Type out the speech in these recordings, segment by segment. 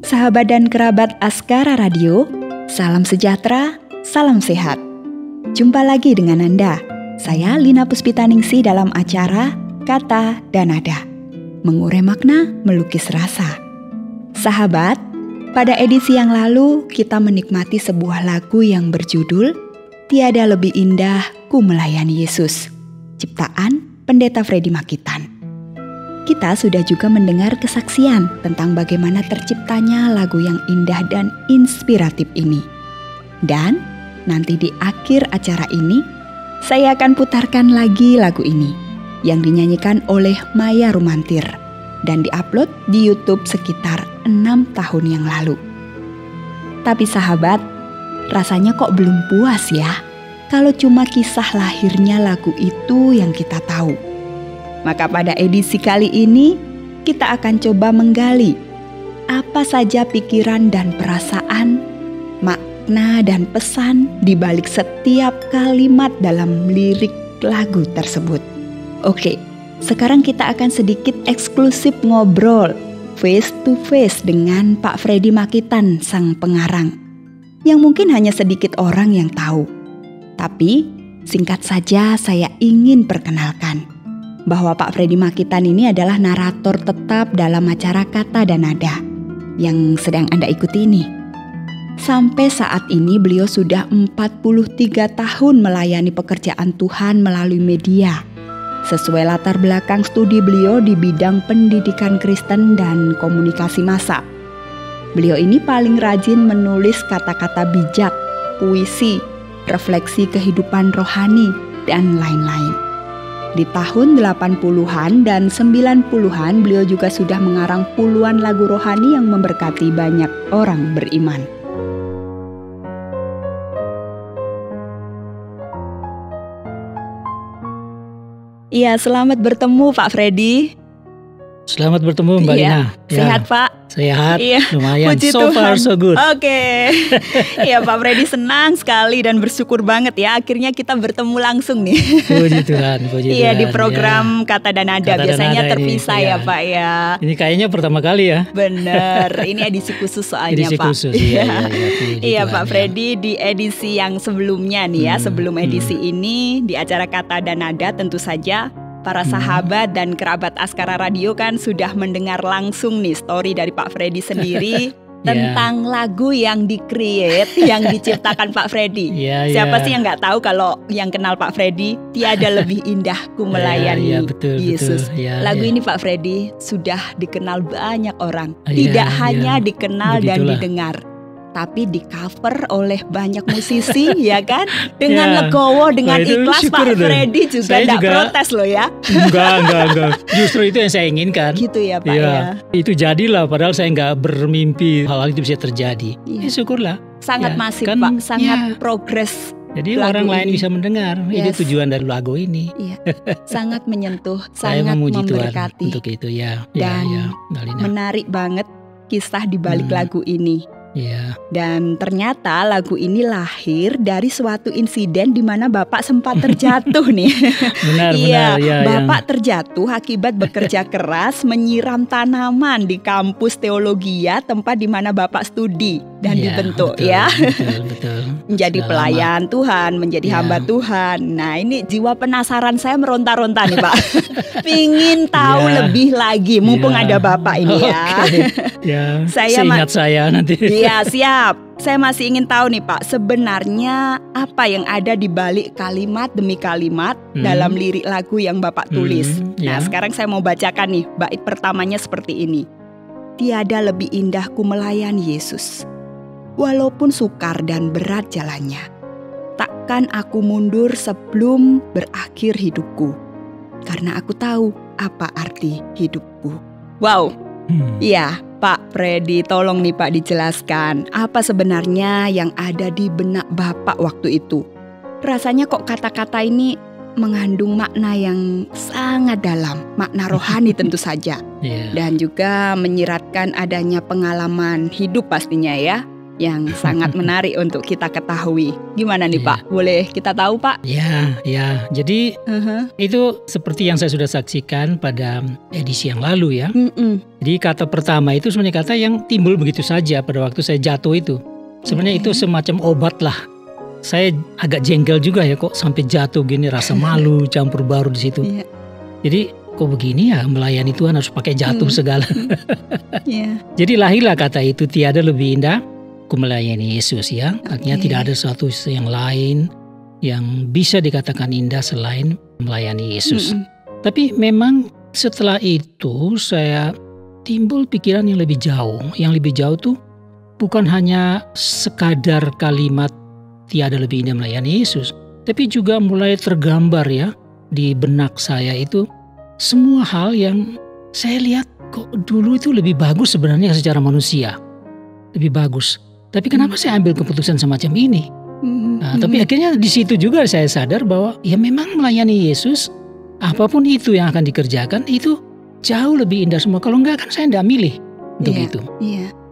sahabat dan kerabat Askara Radio, salam sejahtera, salam sehat. Jumpa lagi dengan Anda, saya Lina Puspitaningsih dalam acara Kata dan Nada, mengurai makna, melukis rasa. Sahabat, pada edisi yang lalu kita menikmati sebuah lagu yang berjudul Tiada Lebih Indah Ku Melayani Yesus, ciptaan Pendeta Freddy Makitan. Kita sudah juga mendengar kesaksian tentang bagaimana terciptanya lagu yang indah dan inspiratif ini. Dan nanti di akhir acara ini, saya akan putarkan lagi lagu ini yang dinyanyikan oleh Maya Rumantir dan diupload di YouTube sekitar 6 tahun yang lalu. Tapi sahabat, rasanya kok belum puas ya kalau cuma kisah lahirnya lagu itu yang kita tahu. Maka pada edisi kali ini, kita akan coba menggali apa saja pikiran dan perasaan, makna dan pesan di balik setiap kalimat dalam lirik lagu tersebut. Oke, sekarang kita akan sedikit eksklusif ngobrol face to face dengan Pak Freddy Makitan, sang pengarang, yang mungkin hanya sedikit orang yang tahu. Tapi, singkat saja saya ingin perkenalkan bahwa Pak Freddy Makitan ini adalah narator tetap dalam acara Kata dan Nada yang sedang Anda ikuti ini. Sampai saat ini beliau sudah 43 tahun melayani pekerjaan Tuhan melalui media. Sesuai latar belakang studi beliau di bidang pendidikan Kristen dan komunikasi massa. Beliau ini paling rajin menulis kata-kata bijak, puisi, refleksi kehidupan rohani, dan lain-lain. Di tahun 80-an dan 90-an beliau juga sudah mengarang puluhan lagu rohani yang memberkati banyak orang beriman. Iya, selamat bertemu Pak Freddy. Selamat bertemu Mbak Lina. Sehat Pak? Sehat, lumayan. Puji So far Tuhan. so good. Oke. Iya Pak Freddy, senang sekali dan bersyukur banget ya akhirnya kita bertemu langsung nih. Puji Tuhan, puji Tuhan. Iya, di program Kata dan Nada. Kata dan Biasanya Nada terpisah ini, ya Pak ya. Ini kayaknya pertama kali ya. Bener, ini edisi khusus soalnya Edisi Pak. khusus, iya. Iya Pak Freddy, di edisi yang sebelumnya nih ya, sebelum edisi ini di acara Kata dan Nada tentu saja para sahabat dan kerabat Askara Radio kan sudah mendengar langsung nih story dari Pak Freddy sendiri tentang lagu yang di-create, yang diciptakan Pak Freddy. Siapa sih yang nggak tahu kalau yang kenal Pak Freddy, tiada lebih indah ku melayani Yesus. Lagu ini Pak Freddy sudah dikenal banyak orang, tidak hanya dikenal dan didengar, tapi di cover oleh banyak musisi ya kan, dengan legowo, dengan ikhlas. Pak Freddy juga tidak protes loh ya. Enggak. Justru itu yang saya inginkan. Gitu ya Pak ya. Itu jadilah, padahal saya nggak bermimpi hal itu bisa terjadi. Syukurlah. Sangat masif kan, Pak, sangat progres. Jadi orang lain bisa mendengar. Itu tujuan dari lagu ini. Sangat menyentuh, saya sangat memuji memberkati. Tuhan untuk itu Dan menarik banget kisah di balik lagu ini. Dan ternyata lagu ini lahir dari suatu insiden di mana Bapak sempat terjatuh nih. Benar. Bapak terjatuh akibat bekerja keras menyiram tanaman di kampus teologia, tempat di mana Bapak studi dan dibentuk. Betul. Menjadi pelayan Tuhan, menjadi hamba Tuhan. Nah, ini jiwa penasaran saya meronta-ronta nih Pak. Pingin tahu lebih lagi, mumpung ada Bapak ini ya. Saya ingat saya nanti. Iya, siap. Saya masih ingin tahu nih Pak, sebenarnya apa yang ada di balik kalimat demi kalimat dalam lirik lagu yang Bapak tulis. Nah, sekarang saya mau bacakan nih bait pertamanya seperti ini. Tiada lebih indah ku melayani Yesus, walaupun sukar dan berat jalannya. Takkan aku mundur sebelum berakhir hidupku, karena aku tahu apa arti hidupku. Wow. Iya, Pak Freddy, tolong nih Pak dijelaskan apa sebenarnya yang ada di benak Bapak waktu itu. Rasanya kok kata-kata ini mengandung makna yang sangat dalam, makna rohani tentu saja. Dan juga menyiratkan adanya pengalaman hidup pastinya ya. yang sangat menarik untuk kita ketahui. Gimana nih Pak? Boleh kita tahu Pak? Ya. Jadi itu seperti yang saya sudah saksikan pada edisi yang lalu ya. Jadi kata pertama itu sebenarnya kata yang timbul begitu saja pada waktu saya jatuh itu. Sebenarnya itu semacam obat lah. Saya agak jengkel juga ya, kok sampai jatuh gini, rasa malu campur baru di situ. Jadi kok begini ya, melayani Tuhan harus pakai jatuh segala. Jadi lahirlah kata itu, tiada lebih indah ku melayani Yesus ya. Artinya tidak ada sesuatu yang lain yang bisa dikatakan indah selain melayani Yesus. Tapi memang setelah itu saya timbul pikiran yang lebih jauh. Yang lebih jauh tuh bukan hanya sekadar kalimat tiada lebih indah melayani Yesus, tapi juga mulai tergambar ya di benak saya itu semua hal yang saya lihat kok dulu itu lebih bagus sebenarnya secara manusia, lebih bagus. Tapi kenapa saya ambil keputusan semacam ini? Nah, tapi akhirnya di situ juga saya sadar bahwa ya memang melayani Yesus, apapun itu yang akan dikerjakan itu jauh lebih indah semua. Kalau enggak kan saya enggak milih untuk itu.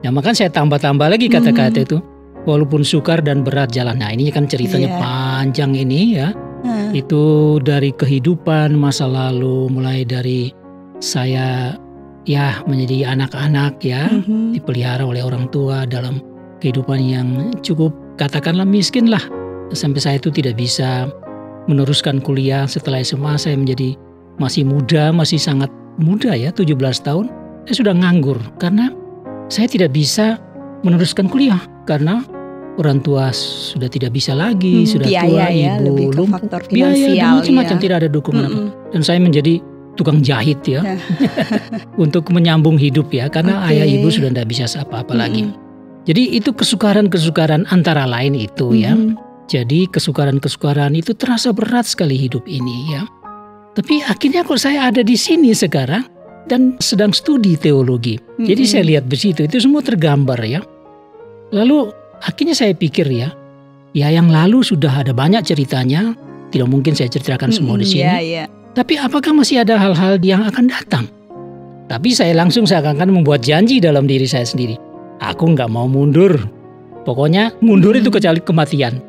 Nah, makanya saya tambah-tambah lagi kata-kata itu. Walaupun sukar dan berat jalan. Nah, ini kan ceritanya panjang ini ya. Itu dari kehidupan masa lalu, mulai dari saya ya menjadi anak-anak ya, dipelihara oleh orang tua dalam kehidupan yang cukup katakanlah miskin lah. Sampai saya itu tidak bisa meneruskan kuliah. Setelah SMA saya menjadi masih muda, masih sangat muda ya, 17 tahun. Saya sudah nganggur karena saya tidak bisa meneruskan kuliah karena orang tua sudah tidak bisa lagi, sudah tua, ya, ibu lumpuh, biaya dan macam-macam, tidak ada dukungan apa. Dan saya menjadi tukang jahit ya, untuk menyambung hidup ya, karena ayah ibu sudah tidak bisa apa-apa lagi. Jadi itu kesukaran-kesukaran antara lain itu ya. Jadi kesukaran-kesukaran itu terasa berat sekali hidup ini ya. Tapi akhirnya kok saya ada di sini sekarang dan sedang studi teologi. Jadi saya lihat di situ itu semua tergambar ya. Lalu akhirnya saya pikir ya yang lalu sudah ada banyak ceritanya, tidak mungkin saya ceritakan semua di sini. Tapi apakah masih ada hal-hal yang akan datang? Tapi saya langsung seakan-akan membuat janji dalam diri saya sendiri. Aku nggak mau mundur. Pokoknya mundur itu kecuali kematian.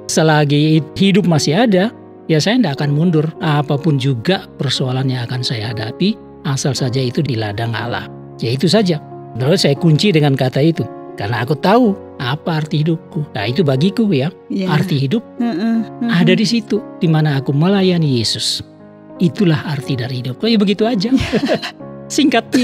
Selagi hidup masih ada, ya saya tidak akan mundur. Apapun juga persoalan yang akan saya hadapi, asal saja itu di ladang Allah. Ya itu saja. Lalu saya kunci dengan kata itu. Karena aku tahu apa arti hidupku. Nah itu bagiku ya, arti hidup ada di situ. Di mana aku melayani Yesus. Itulah arti dari hidup. Ya begitu aja. Singkat.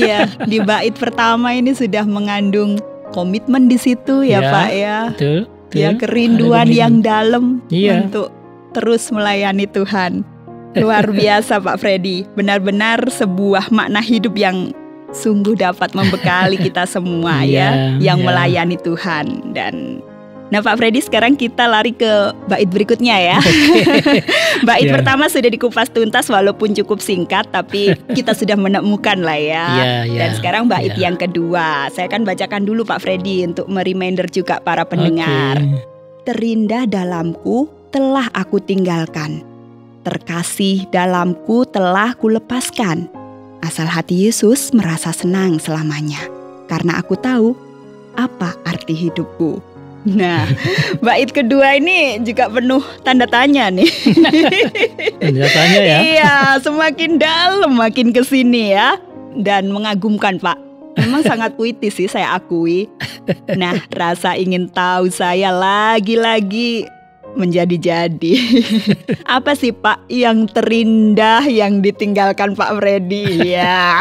Di bait pertama ini sudah mengandung komitmen di situ ya Pak ya. Betul. Ya kerinduan yang dalam untuk terus melayani Tuhan. Luar biasa Pak Freddy. Benar-benar sebuah makna hidup yang sungguh dapat membekali kita semua yang melayani Tuhan. Dan nah Pak Freddy, sekarang kita lari ke bait berikutnya ya. Bait pertama sudah dikupas tuntas walaupun cukup singkat, tapi kita sudah menemukan lah ya. Dan sekarang bait yang kedua, saya akan bacakan dulu Pak Freddy untuk mereminder juga para pendengar. Terindah dalamku telah aku tinggalkan, terkasih dalamku telah kulepaskan. Asal hati Yesus merasa senang selamanya, karena aku tahu apa arti hidupku. Nah, bait kedua ini juga penuh tanda tanya nih. Tanda tanya ya? Iya, semakin dalam makin kesini ya. Dan mengagumkan Pak. Memang sangat puitis sih, saya akui. Nah, rasa ingin tahu saya lagi-lagi menjadi-jadi. Apa sih Pak yang terindah yang ditinggalkan Pak Freddy ya?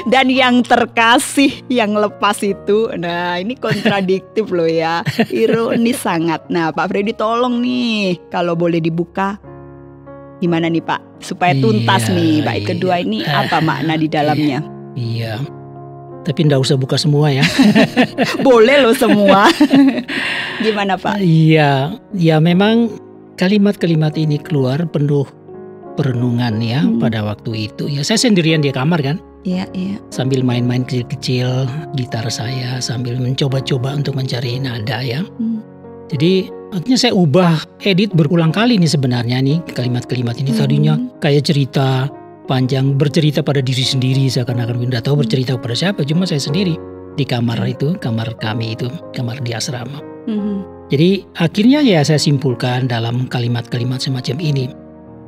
Dan yang terkasih yang lepas itu. Nah ini kontradiktif loh ya, ironis sangat. Nah Pak Freddy tolong nih, kalau boleh dibuka gimana nih Pak, supaya tuntas nih bait kedua ini apa makna di dalamnya. Tapi nggak usah buka semua ya. Boleh loh semua. Gimana Pak? Ya memang kalimat-kalimat ini keluar penuh perenungan ya pada waktu itu. Ya saya sendirian di kamar kan. Sambil main-main kecil-kecil gitar saya, sambil mencoba-coba untuk mencari nada ya. Jadi akhirnya saya ubah, edit berulang kali nih sebenarnya nih kalimat-kalimat ini. Tadinya kayak cerita panjang, bercerita pada diri sendiri, seakan-akan tidak tahu bercerita pada siapa, cuma saya sendiri. di kamar itu, kamar kami itu, kamar di asrama. Jadi akhirnya ya saya simpulkan dalam kalimat-kalimat semacam ini.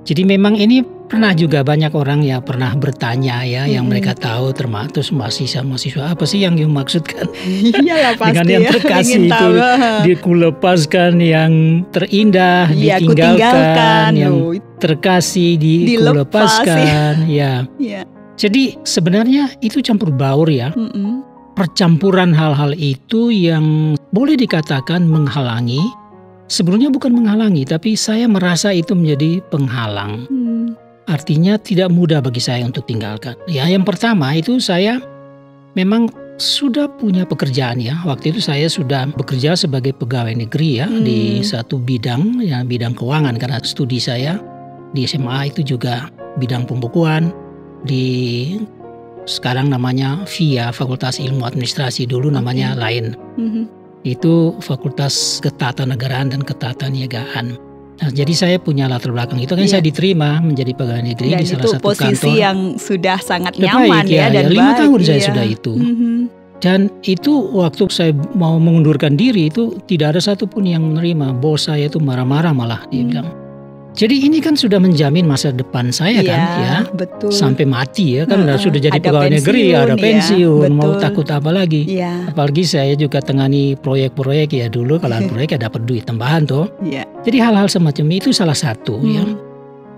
Jadi memang ini pernah juga banyak orang ya pernah bertanya ya, yang mereka tahu termasuk mahasiswa apa sih yang dimaksudkan Iyalah, pasti dengan yang terkasih itu, dikulepaskan yang terindah, ditinggalkan, yang terkasih dikulepaskan, ya. Jadi sebenarnya itu campur baur ya, percampuran hal-hal itu yang boleh dikatakan menghalangi. Sebenarnya bukan menghalangi, tapi saya merasa itu menjadi penghalang. Artinya tidak mudah bagi saya untuk tinggalkan. Ya, yang pertama itu saya memang sudah punya pekerjaan ya. Waktu itu saya sudah bekerja sebagai pegawai negeri ya di satu bidang, ya bidang keuangan, karena studi saya di SMA itu juga bidang pembukuan di sekarang namanya FIA, Fakultas Ilmu Administrasi, dulu namanya lain. Itu Fakultas Ketatanegaraan dan Ketatanegaraan. Nah, jadi saya punya latar belakang itu kan, saya diterima menjadi pegawai negeri di salah satu kantor. Posisi yang sudah sangat nyaman ya, dan 5 tahun saya sudah itu. Dan itu waktu saya mau mengundurkan diri itu tidak ada satupun yang menerima. Bos saya itu marah-marah malah, dia bilang. Jadi ini kan sudah menjamin masa depan saya kan ya, betul. Sampai mati ya kan, sudah jadi pegawai negeri, ada pensiun, mau takut apa lagi? Apalagi saya juga tangani proyek-proyek ya, dulu kalau proyek ya dapat duit tambahan tuh. Jadi hal-hal semacam itu salah satu ya.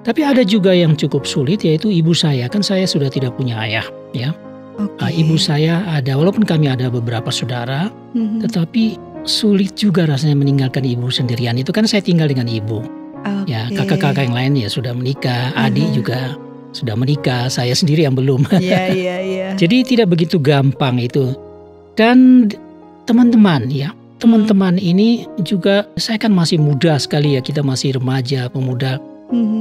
Tapi ada juga yang cukup sulit, yaitu ibu saya, kan saya sudah tidak punya ayah ya. Ibu saya ada, walaupun kami ada beberapa saudara, tetapi sulit juga rasanya meninggalkan ibu sendirian. Itu kan saya tinggal dengan ibu. Ya, kakak-kakak yang lain ya sudah menikah, adik juga sudah menikah, saya sendiri yang belum. Jadi tidak begitu gampang itu. Dan teman-teman ya, teman-teman ini juga, saya kan masih muda sekali ya, kita masih remaja, pemuda.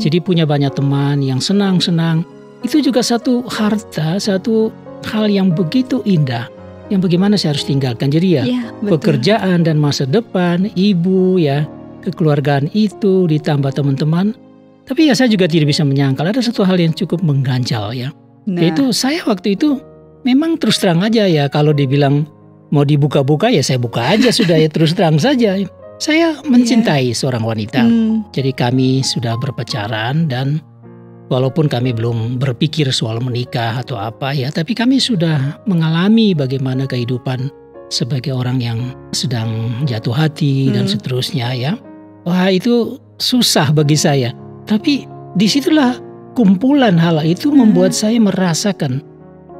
Jadi punya banyak teman yang senang-senang. Itu juga satu harta, satu hal yang begitu indah, yang bagaimana saya harus tinggalkan. Jadi ya, pekerjaan dan masa depan, ibu ya, kekeluargaan itu ditambah teman-teman. Tapi ya saya juga tidak bisa menyangkal ada satu hal yang cukup mengganjal ya. Yaitu saya waktu itu memang terus terang aja ya, kalau dibilang mau dibuka-buka ya saya buka aja sudah ya, terus terang saja. Saya mencintai seorang wanita. Jadi kami sudah berpacaran, dan walaupun kami belum berpikir soal menikah atau apa ya, tapi kami sudah mengalami bagaimana kehidupan sebagai orang yang sedang jatuh hati dan seterusnya ya. Wah, itu susah bagi saya. Tapi disitulah kumpulan hal itu membuat saya merasakan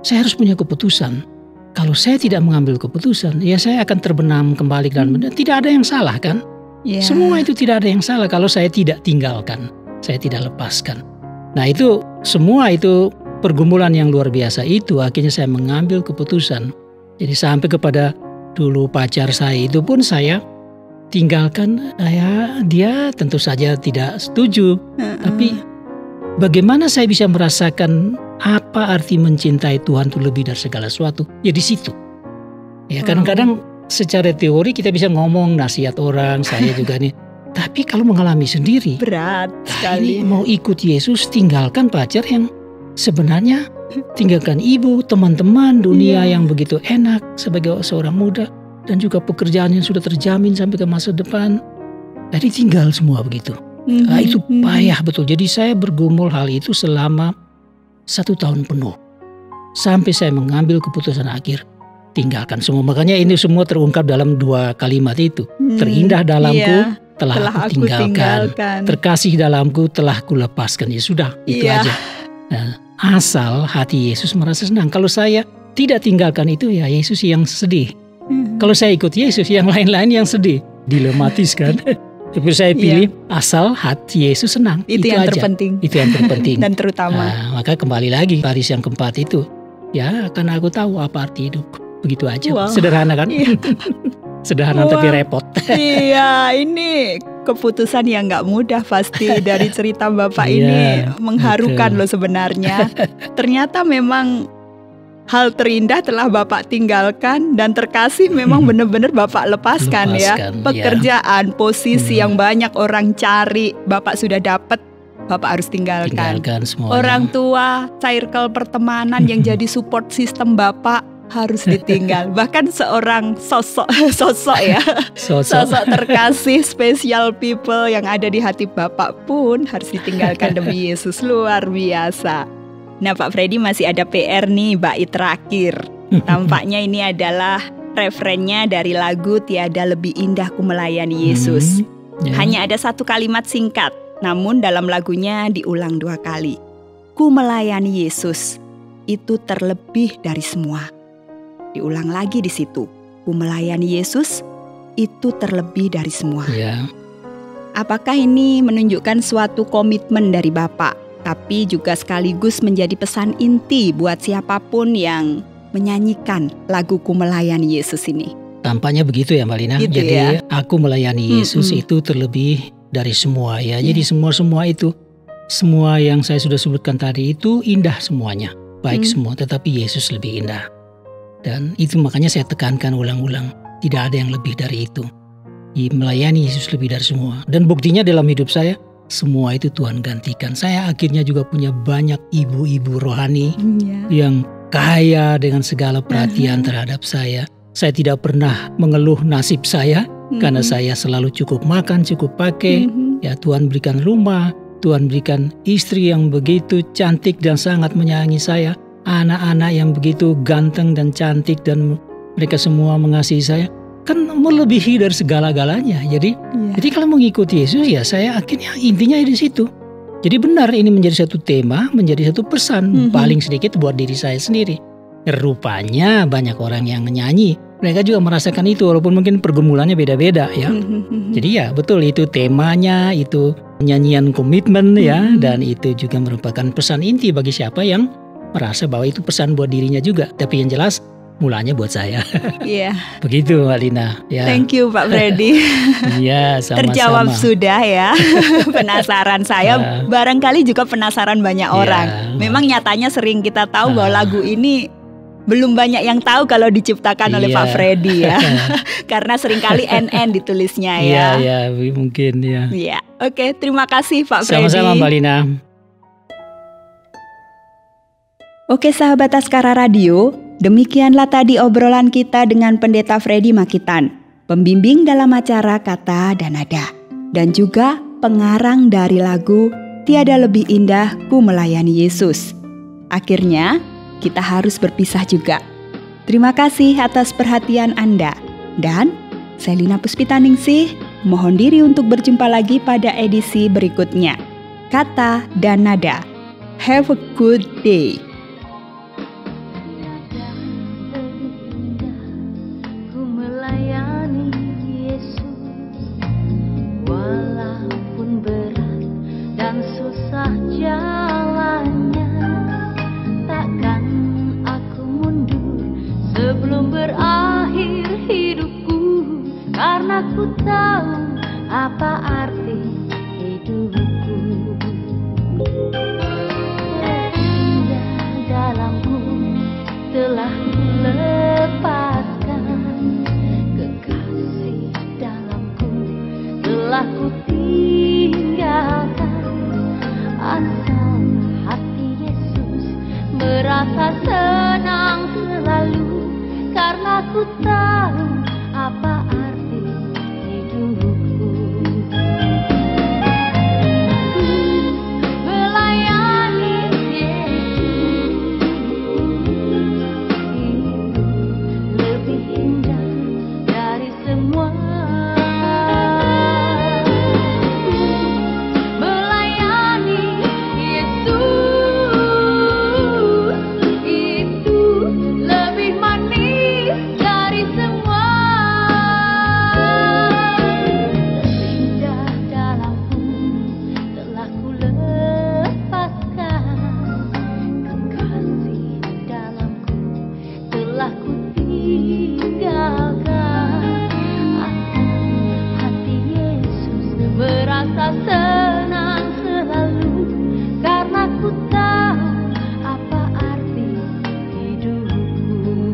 saya harus punya keputusan. Kalau saya tidak mengambil keputusan, ya saya akan terbenam kembali dalam tidak ada yang salah kan? Semua itu tidak ada yang salah kalau saya tidak tinggalkan, saya tidak lepaskan. Nah itu semua itu pergumulan yang luar biasa itu akhirnya saya mengambil keputusan. Jadi sampai kepada dulu pacar saya itu pun saya tinggalkan, ya dia tentu saja tidak setuju. Tapi bagaimana saya bisa merasakan apa arti mencintai Tuhan itu lebih dari segala sesuatu? Ya di situ. Ya kadang-kadang secara teori kita bisa ngomong nasihat orang, saya juga nih. Tapi kalau mengalami sendiri, berat sekali. Mau ikut Yesus, tinggalkan pacar yang sebenarnya, tinggalkan ibu, teman-teman, dunia yang begitu enak sebagai seorang muda, dan juga pekerjaan yang sudah terjamin sampai ke masa depan. Jadi tinggal semua begitu. Itu payah betul. Jadi saya bergumul hal itu selama 1 tahun penuh. Sampai saya mengambil keputusan akhir, tinggalkan semua. Makanya ini semua terungkap dalam 2 kalimat itu. Terindah dalamku telah aku tinggalkan. Terkasih dalamku telah kulepaskan. Ya sudah, itu aja. Nah, asal hati Yesus merasa senang. Kalau saya tidak tinggalkan itu, ya Yesus yang sedih. Kalau saya ikut Yesus, yang lain-lain yang sedih, dilematis kan. Tapi saya pilih asal hati Yesus senang. Itu yang aja. terpenting. Itu yang terpenting. Dan terutama. Nah, maka kembali lagi baris yang keempat itu. Ya, karena aku tahu apa arti hidup. Begitu aja. Sederhana kan? Sederhana tapi repot. Iya, ini keputusan yang gak mudah pasti. Dari cerita Bapak ini mengharukan loh sebenarnya. Ternyata memang hal terindah telah Bapak tinggalkan, dan terkasih memang benar-benar Bapak lepaskan ya. Pekerjaan, posisi yang banyak orang cari, Bapak sudah dapat, Bapak harus tinggalkan. Semuanya. Orang tua, circle pertemanan yang jadi support system Bapak harus ditinggal. Bahkan seorang sosok ya, sosok terkasih, special people yang ada di hati Bapak pun harus ditinggalkan demi Yesus. Luar biasa. Nah, Pak Freddy masih ada PR nih, bait terakhir. Tampaknya ini adalah referennya dari lagu Tiada Lebih Indah Ku Melayani Yesus. Hanya ada satu kalimat singkat, namun dalam lagunya diulang 2 kali. Ku melayani Yesus, itu terlebih dari semua. Diulang lagi di situ. Ku melayani Yesus, itu terlebih dari semua. Apakah ini menunjukkan suatu komitmen dari Bapak, tapi juga sekaligus menjadi pesan inti buat siapapun yang menyanyikan lagu Ku Melayani Yesus ini? Tampaknya begitu ya Mbak Lina. Gitu jadi ya? Aku melayani Yesus itu terlebih dari semua ya. Jadi semua itu, semua yang saya sudah sebutkan tadi itu indah semuanya. Baik semua, tetapi Yesus lebih indah. Dan itu makanya saya tekankan ulang-ulang. Tidak ada yang lebih dari itu. Melayani Yesus lebih dari semua. Dan buktinya dalam hidup saya, semua itu Tuhan gantikan. Saya akhirnya juga punya banyak ibu-ibu rohani yang kaya dengan segala perhatian terhadap saya. Saya tidak pernah mengeluh nasib saya karena saya selalu cukup makan, cukup pakai. Ya, Tuhan berikan rumah, Tuhan berikan istri yang begitu cantik dan sangat menyayangi saya. Anak-anak yang begitu ganteng dan cantik dan mereka semua mengasihi saya. Kan melebihi dari segala-galanya. Jadi kalau mengikuti Yesus ya saya akhirnya intinya di situ. Jadi benar ini menjadi satu tema, menjadi satu pesan paling sedikit buat diri saya sendiri. Rupanya banyak orang yang nyanyi. Mereka juga merasakan itu walaupun mungkin pergumulannya beda-beda ya. Jadi ya betul itu temanya, itu nyanyian komitmen ya. Dan itu juga merupakan pesan inti bagi siapa yang merasa bahwa itu pesan buat dirinya juga. Tapi yang jelas mulanya buat saya. Begitu Mbak Lina ya. Thank you Pak Freddy. Iya, sama-sama. Terjawab sudah ya. Penasaran saya, barangkali juga penasaran banyak orang. Memang nyatanya sering kita tahu bahwa lagu ini belum banyak yang tahu kalau diciptakan oleh Pak Freddy ya. Karena seringkali NN ditulisnya ya. Iya, mungkin ya. Iya. Oke, terima kasih Pak Freddy. Sama-sama Mbak Lina. Oke sahabat Askara Radio, demikianlah tadi obrolan kita dengan Pendeta Freddy Makitan, pembimbing dalam acara Kata dan Nada, dan juga pengarang dari lagu Tiada Lebih Indah Ku Melayani Yesus. Akhirnya, kita harus berpisah juga. Terima kasih atas perhatian Anda. Dan saya Lina Puspitaningsih, mohon diri untuk berjumpa lagi pada edisi berikutnya. Kata dan Nada. Have a good day. Ku tahu apa arti hidupku. Indah dalamku telah kulepaskan, kekasih dalamku telah ku tinggalkan. Asal hati Yesus merasa senang selalu, karena ku tahu apa arti hidupku. Melayani Yesus itu lebih indah dari semua. Melayani Yesus itu lebih manis dari semua. Merasa senang selalu, karena ku tahu apa arti hidupku.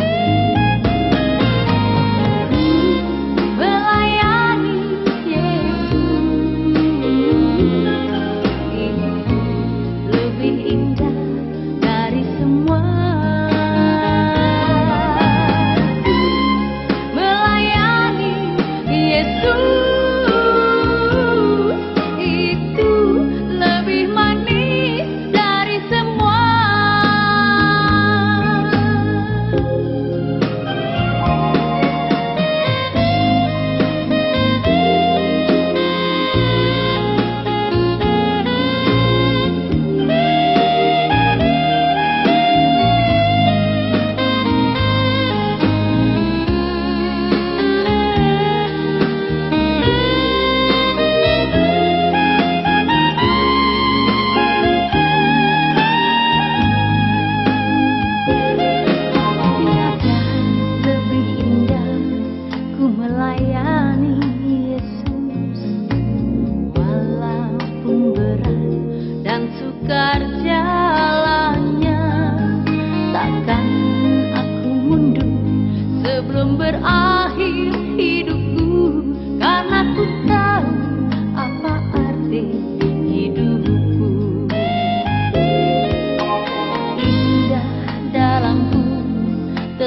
Melayani Yesus itu lebih indah dari semua.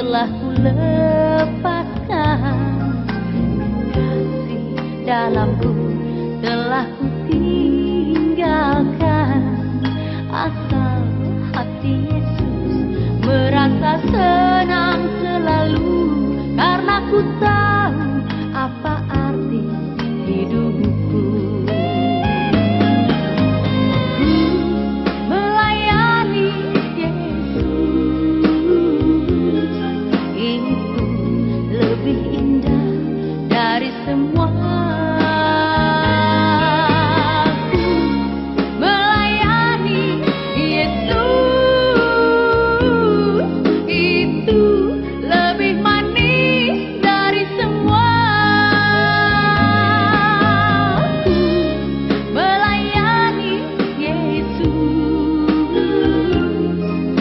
telah ku lepaskan, kasih dalamku telah ku tinggalkan. Asal hati Yesus merasa senang selalu, karena ku tahu apa arti hidupku. Melayani Yesus itu lebih indah dari semua. Melayani Yesus itu lebih manis dari semua. Melayani Yesus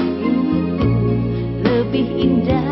itu lebih indah